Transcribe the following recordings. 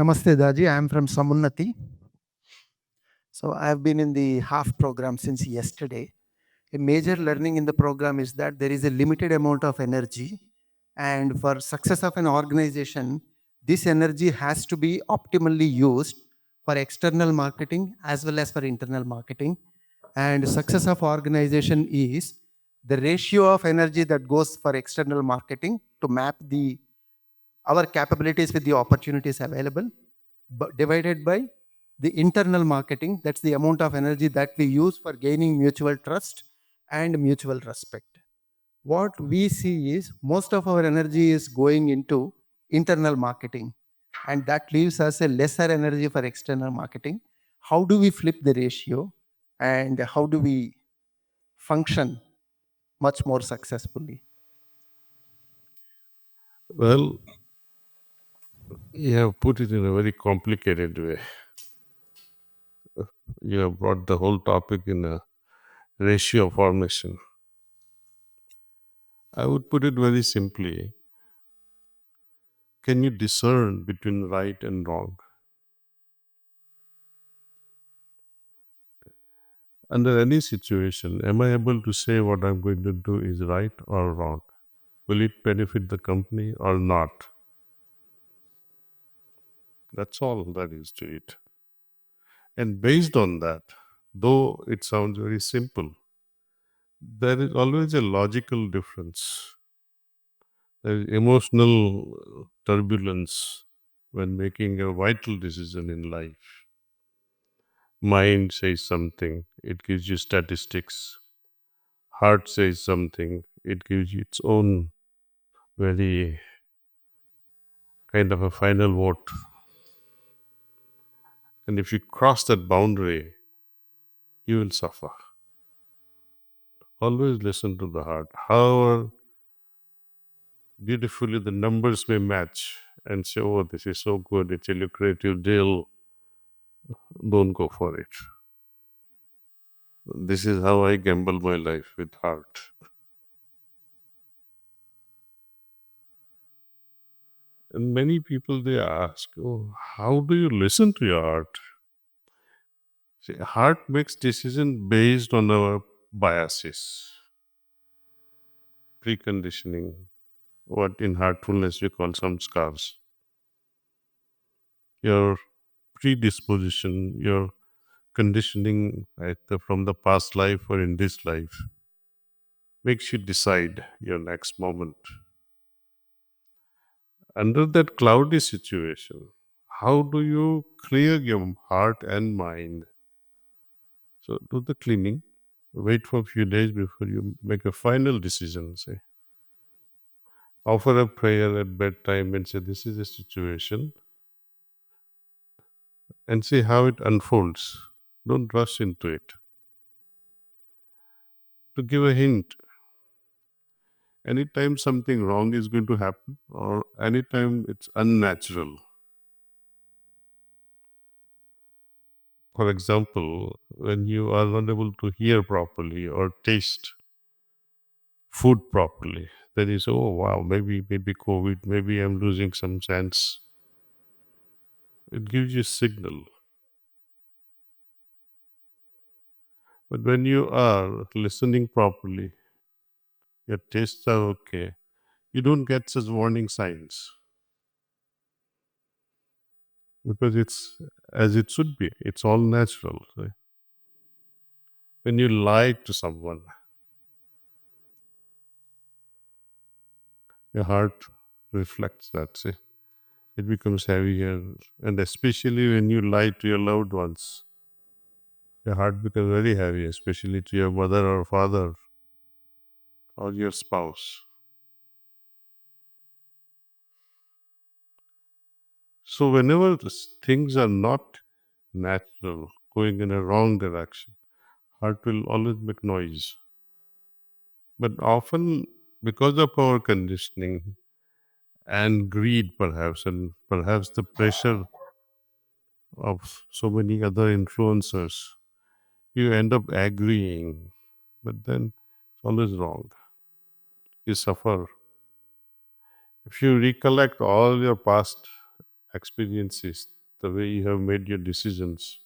Namaste, Daaji. I am from Samunnati. So I have been in the half program since yesterday. A major learning in the program is that there is a limited amount of energy, and for success of an organization, this energy has to be optimally used for external marketing as well as for internal marketing. And success of organization is the ratio of energy that goes for external marketing to map the our capabilities with the opportunities available, but divided by the internal marketing. That's the amount of energy that we use for gaining mutual trust and mutual respect. What we see is most of our energy is going into internal marketing, and that leaves us a lesser energy for external marketing. How do we flip the ratio, and how do we function much more successfully? Well, you have put it in a very complicated way. You have brought the whole topic in a ratio formation. I would put it very simply. Can you discern between right and wrong? Under any situation, am I able to say what I'm going to do is right or wrong? Will it benefit the company or not? That's all that is to it. And based on that, though it sounds very simple, there is always a logical difference. There is emotional turbulence when making a vital decision in life. Mind says something, it gives you statistics. Heart says something, it gives you its own very kind of a final vote. And if you cross that boundary, you will suffer. Always listen to the heart. However beautifully the numbers may match and say, oh, this is so good, it's a lucrative deal, don't go for it. This is how I gamble my life with heart. And many people they ask, oh, how do you listen to your heart? See, heart makes decision based on our biases, preconditioning, what in heartfulness we call some scars. Your predisposition, your conditioning from the past life or in this life makes you decide your next moment. Under that cloudy situation, how do you clear your heart and mind? So do the cleaning, wait for a few days before you make a final decision. Say, offer a prayer at bedtime and say, this is a situation, and see how it unfolds. Don't rush into it. To give a hint, anytime something wrong is going to happen, or anytime it's unnatural. For example, when you are not able to hear properly or taste food properly, then you say, oh wow, maybe COVID, maybe I'm losing some sense. It gives you signal. But when you are listening properly, your tastes are okay, you don't get such warning signs because it's as it should be. It's all natural. Right? When you lie to someone, your heart reflects that. See, it becomes heavier, and especially when you lie to your loved ones, your heart becomes very heavy, especially to your mother or father or your spouse. So, whenever things are not natural, going in a wrong direction, heart will always make noise. But often, because of our conditioning and greed, perhaps, and perhaps the pressure of so many other influencers, you end up agreeing, but then it's always wrong. You suffer. If you recollect all your past experiences, the way you have made your decisions,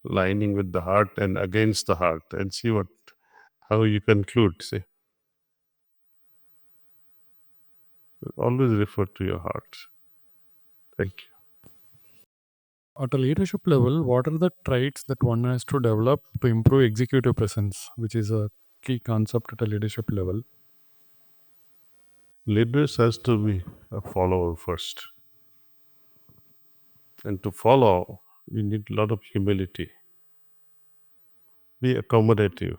lining with the heart and against the heart, and see what how you conclude. Say, always refer to your heart. Thank you. At a leadership level, what are the traits that one has to develop to improve executive presence, which is a key concept at a leadership level? Leaders has to be a follower first, and to follow, you need a lot of humility. Be accommodative.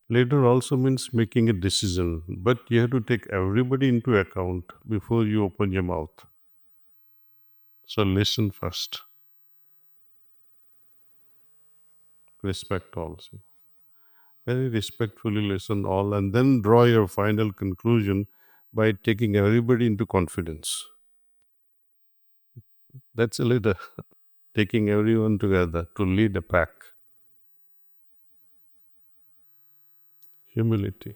Leader also means making a decision, but you have to take everybody into account before you open your mouth. So listen first. Respect also. Very respectfully listen all, and then draw your final conclusion by taking everybody into confidence. That's a leader, taking everyone together to lead a pack. Humility.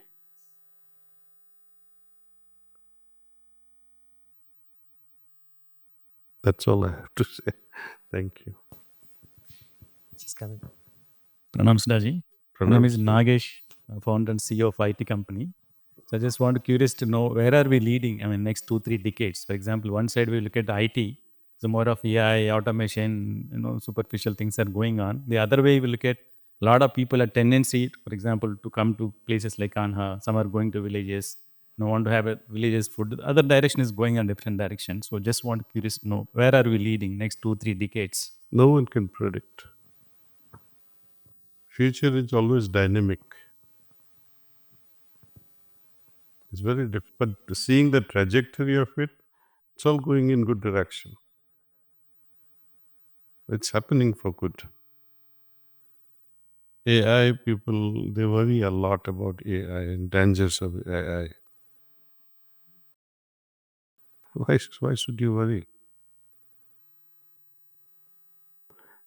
That's all I have to say. Thank you. Just coming. Pranams Daaji. My name is Pranam. Nagesh, founder and CEO of IT company. So I just want to curious to know where are we leading? I mean, next 2-3 decades. For example, one side we look at IT, so more of AI, automation, superficial things are going on. The other way we look at a lot of people have tendency, for example, to come to places like Kanha. Some are going to villages. No want to have a villages food. The other direction is going in different direction. So just want curious to know where are we leading next 2-3 decades? No one can predict. Future is always dynamic. It's very difficult. But seeing the trajectory of it, it's all going in good direction. It's happening for good. AI people, they worry a lot about AI and dangers of AI. Why should you worry?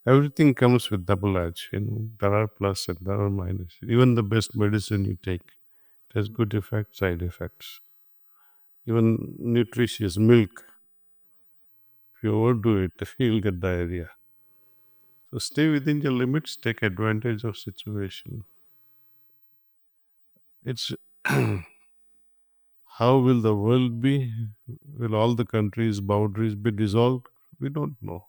Everything comes with double edge. There are plus and there are minus. Even the best medicine you take, it has good effects, side effects. Even nutritious milk, if you overdo it, you'll get diarrhea. So stay within your limits, take advantage of situation. It's how will the world be? Will all the countries' boundaries be dissolved? We don't know.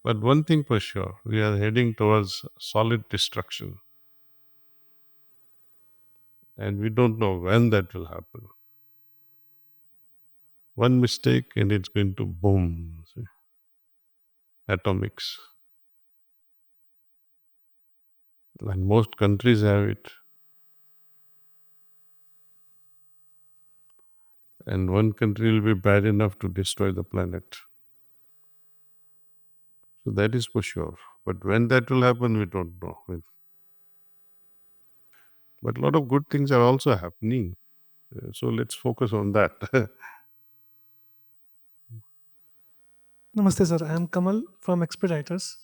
But one thing for sure, we are heading towards solid destruction. And we don't know when that will happen. One mistake and it's going to boom. See? Atomics. And most countries have it. And one country will be bad enough to destroy the planet. So that is for sure. But when that will happen, we don't know. But a lot of good things are also happening. So let's focus on that. Namaste, sir. I am Kamal from Expeditors.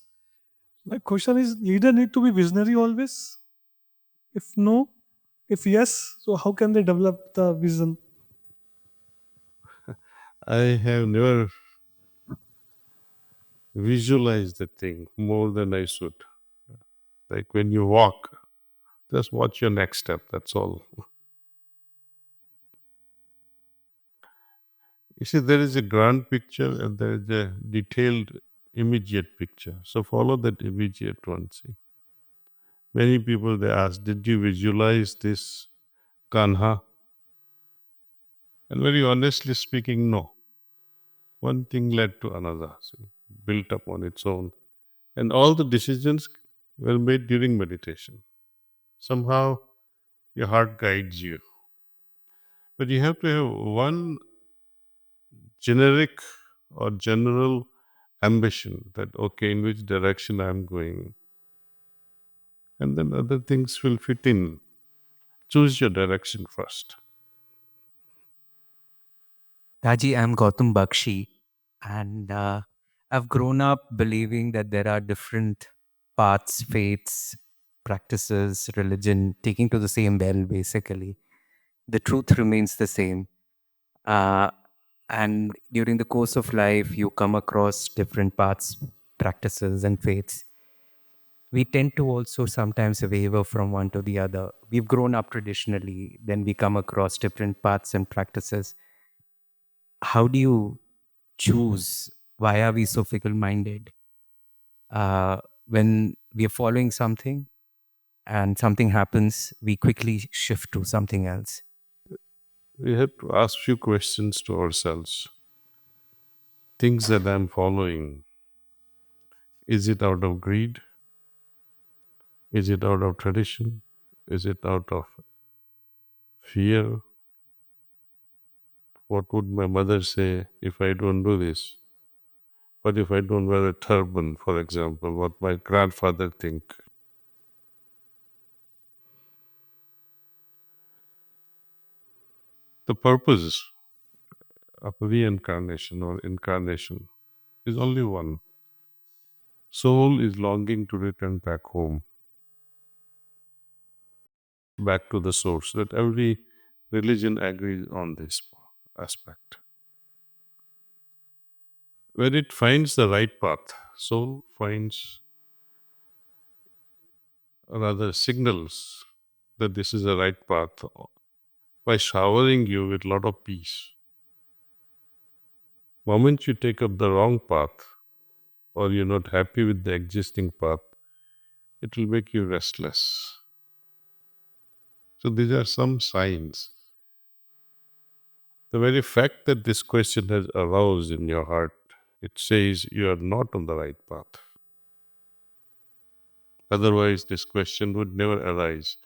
My question is, leader need to be visionary always? If no, if yes, so how can they develop the vision? I have never visualized the thing more than I should. Like when you walk, just watch your next step. That's all. You see, there is a grand picture and there is a detailed immediate picture. So follow that immediate one. See, many people they ask, "Did you visualize this Kanha?" And very honestly speaking, no. One thing led to another, see, built up on its own, and all the decisions were made during meditation. Somehow, your heart guides you, but you have to have one generic or general ambition that, okay, in which direction I'm going. And then other things will fit in. Choose your direction first. Daaji, I'm Gautam Bakshi, and I've grown up believing that there are different paths, faiths, practices, religion, taking to the same well, basically. the truth remains the same. Uh, and during the course of life, you come across different paths, practices, and faiths. We tend to also sometimes waver from one to the other. We've grown up traditionally, then we come across different paths and practices. How do you choose? Why are we so fickle minded? When we are following something and something happens, we quickly shift to something else. We have to ask few questions to ourselves. Things that I'm following, is it out of greed? Is it out of tradition? Is it out of fear? What would my mother say if I don't do this? What if I don't wear a turban, for example? What my grandfather think? The purpose of reincarnation or incarnation is only one. Soul is longing to return back home, back to the source. That every religion agrees on this aspect. When it finds the right path, soul finds rather signals that this is the right path by showering you with a lot of peace. Moment you take up the wrong path or you're not happy with the existing path, it will make you restless. So these are some signs. The very fact that this question has aroused in your heart, it says you are not on the right path. Otherwise, this question would never arise.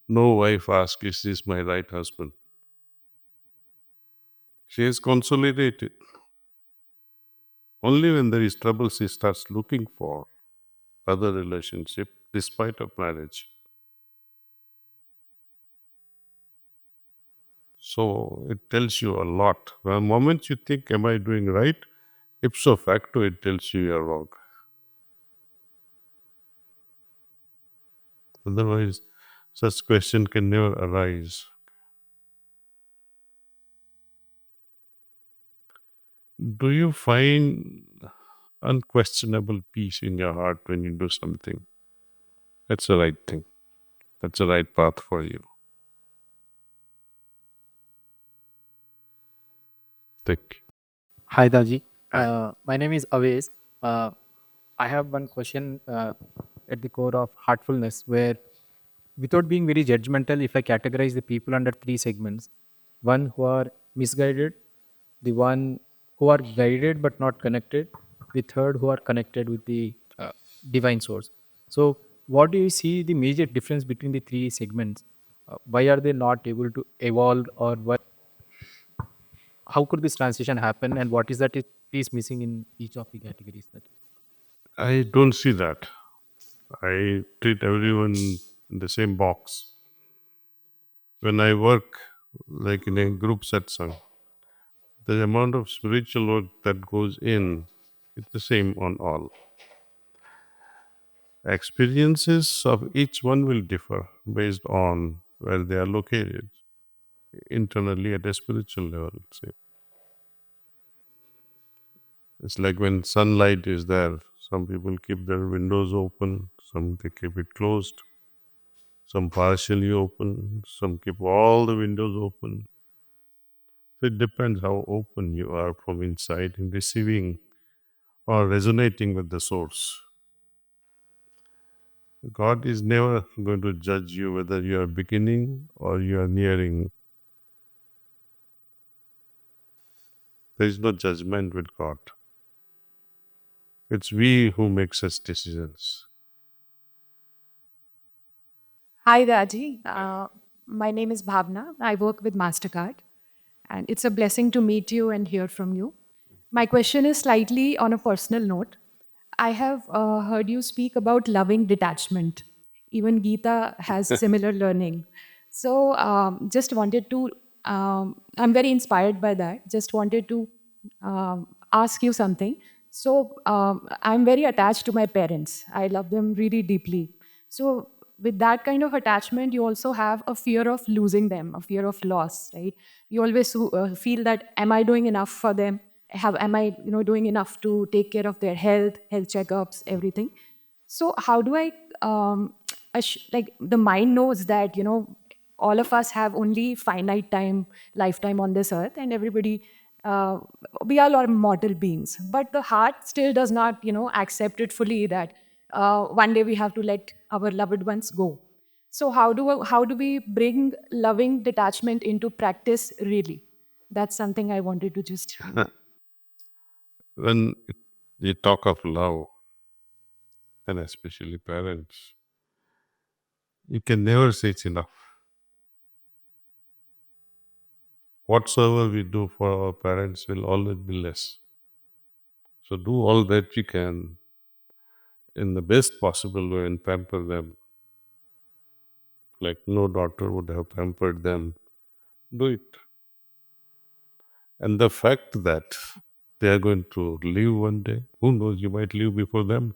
No wife asks, is this my right husband? She is consolidated. Only when there is trouble, she starts looking for other relationship despite of marriage. So it tells you a lot. The moment you think, am I doing right? Ipso facto, it tells you you're wrong. Otherwise, such question can never arise. Do you find unquestionable peace in your heart when you do something? That's the right thing. That's the right path for you. Thank you. Hi, Daji. My name is Awais. Uh, I have one question at the core of heartfulness, where, without being very judgmental, if I categorize the people under three segments: one who are misguided, the one who are guided but not connected, the third who are connected with the divine source. So, what do you see the major difference between the three segments? Why are they not able to evolve, or what? How could this transition happen, and what is that it is missing in each of the categories? That I don't see that. I treat everyone in the same box. When I work like in a group satsang, the amount of spiritual work that goes in, it's the same on all. Experiences of each one will differ based on where they are located, internally at a spiritual level. Say. It's like when sunlight is there, some people keep their windows open, some they keep it closed, some partially open, some keep all the windows open. So it depends how open you are from inside in receiving or resonating with the source. God is never going to judge you whether you are beginning or you are nearing. There is no judgment with God. It's we who make such decisions. Hi, Daaji. My name is Bhavna. I work with MasterCard, and it's a blessing to meet you and hear from you. My question is slightly on a personal note. I have heard you speak about loving detachment. Even Geeta has similar learning. So, just wanted to, I'm very inspired by that. Just wanted to ask you something. So, I'm very attached to my parents. I love them really deeply. So, with that kind of attachment, you also have a fear of losing them, a fear of loss, right? You always feel that, am I doing enough for them? Am I, doing enough to take care of their health checkups, everything? So how do I, like the mind knows that, all of us have only finite lifetime on this earth, and everybody, uh, we all are mortal beings. But the heart still does not, accept it fully that one day we have to let our loved ones go. So how do we bring loving detachment into practice really? That's something I wanted to just. When you talk of love, and especially parents, you can never say it's enough. Whatsoever we do for our parents will always be less. So do all that you can in the best possible way and pamper them like no daughter would have pampered them. Do it. And the fact that they are going to leave one day, who knows, you might leave before them.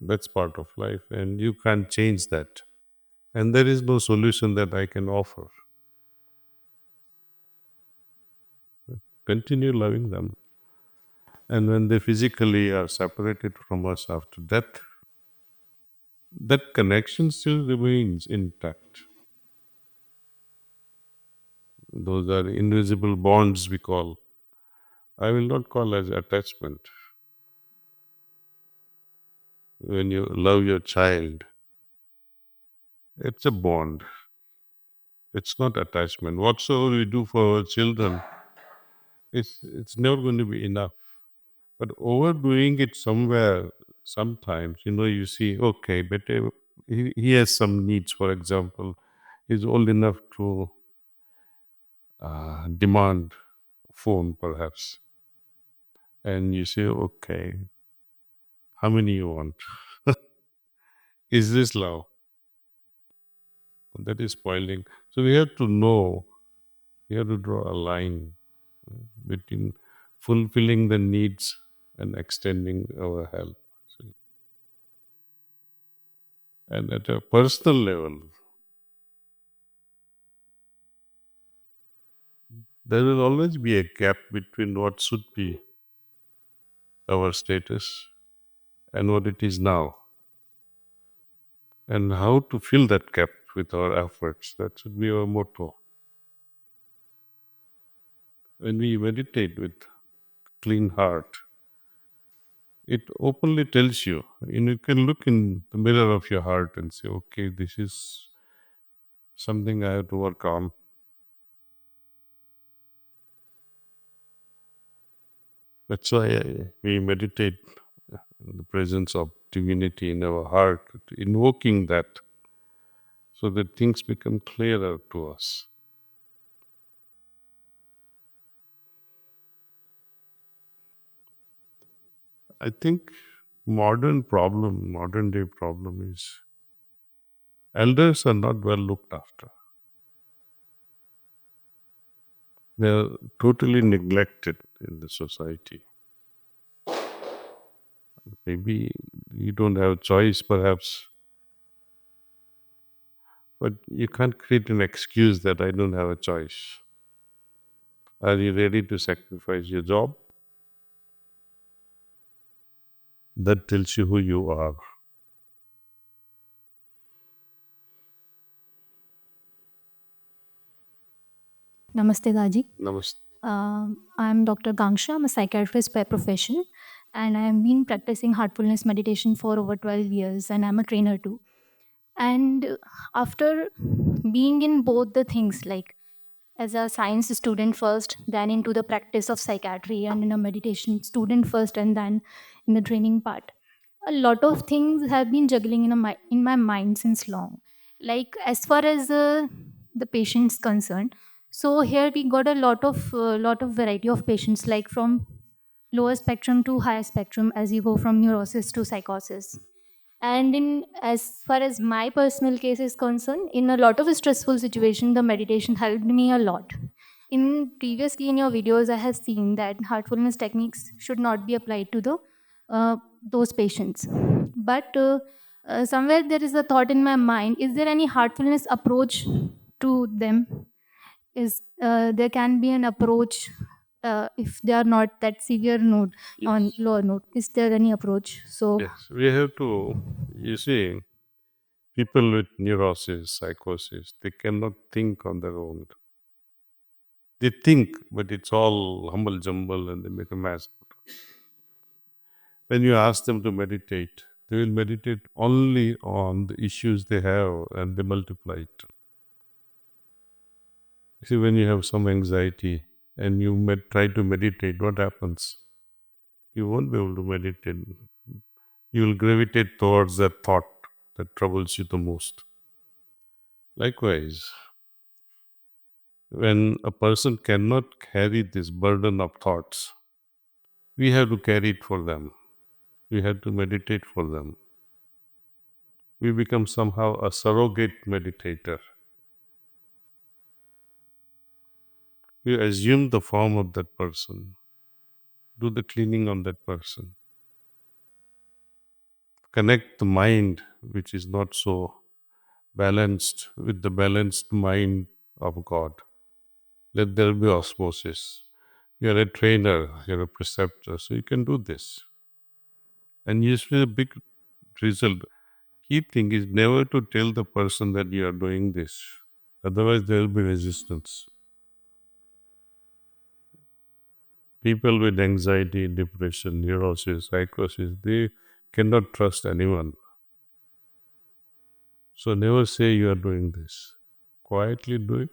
That's part of life, and you can't change that. And there is no solution that I can offer. Continue loving them. And when they physically are separated from us after death, that connection still remains intact. Those are invisible bonds we call. I will not call as attachment. When you love your child, it's a bond. It's not attachment. Whatsoever we do for our children, it's never going to be enough. But overdoing it somewhere, sometimes, you see, okay, but he has some needs, for example. He's old enough to demand phone, perhaps. And you say, okay, how many you want? Is this love? That is spoiling. So we have to know, we have to draw a line between fulfilling the needs and extending our help. And at a personal level, there will always be a gap between what should be our status and what it is now. And how to fill that gap with our efforts, that should be our motto. When we meditate with clean heart, it openly tells you, and you can look in the mirror of your heart and say, okay, this is something I have to work on. That's why we meditate in the presence of divinity in our heart, invoking that so that things become clearer to us. I think modern day problem is elders are not well looked after. They are totally neglected in the society. Maybe you don't have a choice, perhaps, but you can't create an excuse that I don't have a choice. Are you ready to sacrifice your job? That tells you who you are. Namaste, Daaji. Namaste. I'm Dr. Gangsha. I'm a psychiatrist by profession, and I have been practicing heartfulness meditation for over 12 years, and I'm a trainer too. And after being in both the things, like as a science student first, then into the practice of psychiatry, and in a meditation student first, and then in the training part, a lot of things have been juggling in my mind since long. Like as far as the patient's concerned, so here we got a lot of variety of patients, like from lower spectrum to higher spectrum, as you go from neurosis to psychosis. And in as far as my personal case is concerned, in a lot of stressful situation, the meditation helped me a lot. In previously in your videos, I have seen that heartfulness techniques should not be applied to the those patients. But somewhere there is a thought in my mind, is there any heartfulness approach to them? Is there can be an approach if they are not that severe note on Yes. lower note? Is there any approach? So Yes, we have to, you see, people with neurosis, psychosis, they cannot think on their own. They think, but it's all humble jumble and they make a mess. When you ask them to meditate, they will meditate only on the issues they have and they multiply it. See, when you have some anxiety and you try to meditate, what happens? You won't be able to meditate. You will gravitate towards that thought that troubles you the most. Likewise, when a person cannot carry this burden of thoughts, we have to carry it for them. We have to meditate for them. We become somehow a surrogate meditator. We assume the form of that person, do the cleaning on that person, connect the mind, which is not so balanced, with the balanced mind of God. Let there be osmosis. You're a trainer, you're a preceptor, so you can do this. And usually, a big result. Key thing is never to tell the person that you are doing this. Otherwise, there will be resistance. People with anxiety, depression, neurosis, psychosis, they cannot trust anyone. So never say you are doing this. Quietly do it.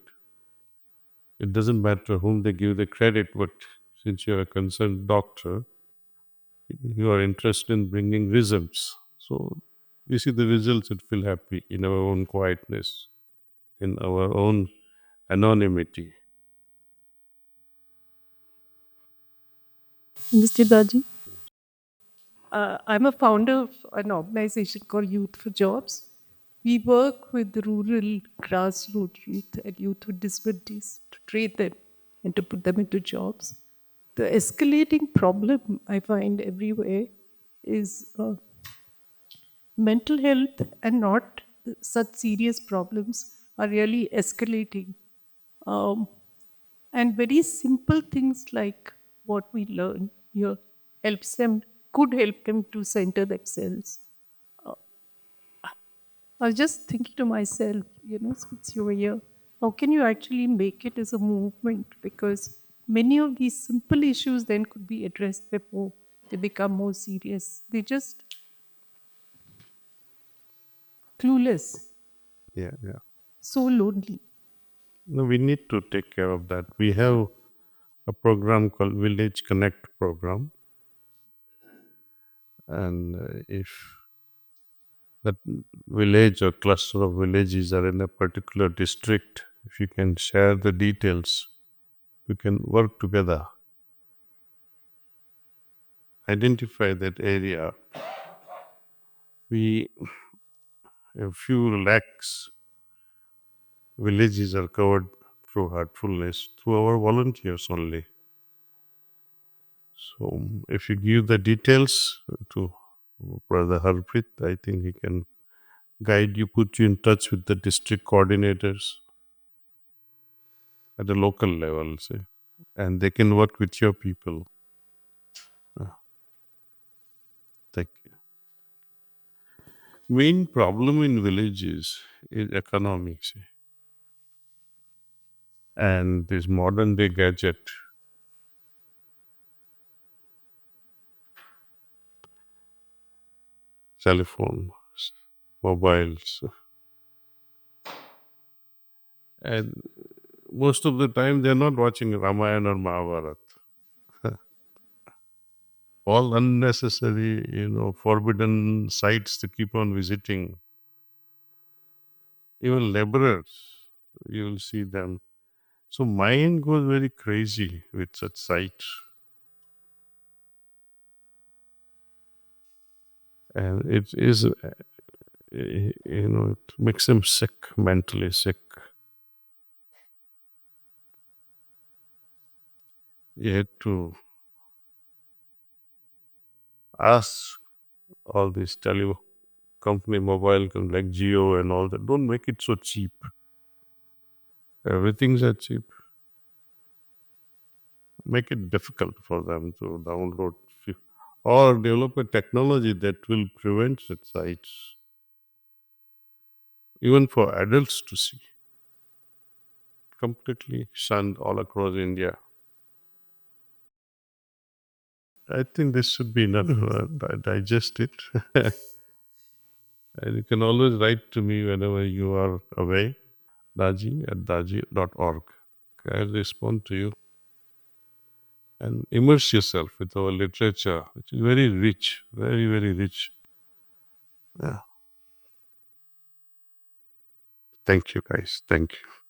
It doesn't matter whom they give the credit, but since you are a concerned doctor, you are interested in bringing results. So we see the results and feel happy in our own quietness, in our own anonymity. Mr. Daaji? I'm a founder of an organization called Youth for Jobs. We work with rural grassroots youth and youth with disabilities to train them and to put them into jobs. The escalating problem I find everywhere is mental health and not such serious problems are really escalating. Um, and very simple things like what we learn here helps them, could help them to center themselves. I was just thinking to myself, since you were here, how can you actually make it as a movement? Because many of these simple issues then could be addressed before they become more serious. They're just clueless, Yeah. so lonely. No, we need to take care of that. We have a program called Village Connect program. And if that village or cluster of villages are in a particular district, if you can share the details, we can work together. Identify that area. We, a few lakhs villages are covered through Heartfulness, through our volunteers only. So if you give the details to Brother Harpreet, I think he can guide you, put you in touch with the district coordinators at the local level, say, and they can work with your people. Thank you. Main problem in villages is economy, say, and this modern day gadget. Telephones, mobiles, and most of the time they're not watching Ramayana or Mahabharata. All unnecessary, forbidden sites to keep on visiting. Even laborers, you will see them. So mind goes very crazy with such sights. And it is, it makes them sick, mentally sick. You had to ask all these company, mobile company like Jio and all that, don't make it so cheap. Everything's a cheap. Make it difficult for them to download or develop a technology that will prevent such sites, even for adults to see. Completely shunned all across India. I think this should be enough. Digest it. And you can always write to me whenever you are away, Daaji@daaji.org. I'll respond to you. And immerse yourself with our literature, which is very rich, very, very rich. Yeah. Thank you, guys. Thank you.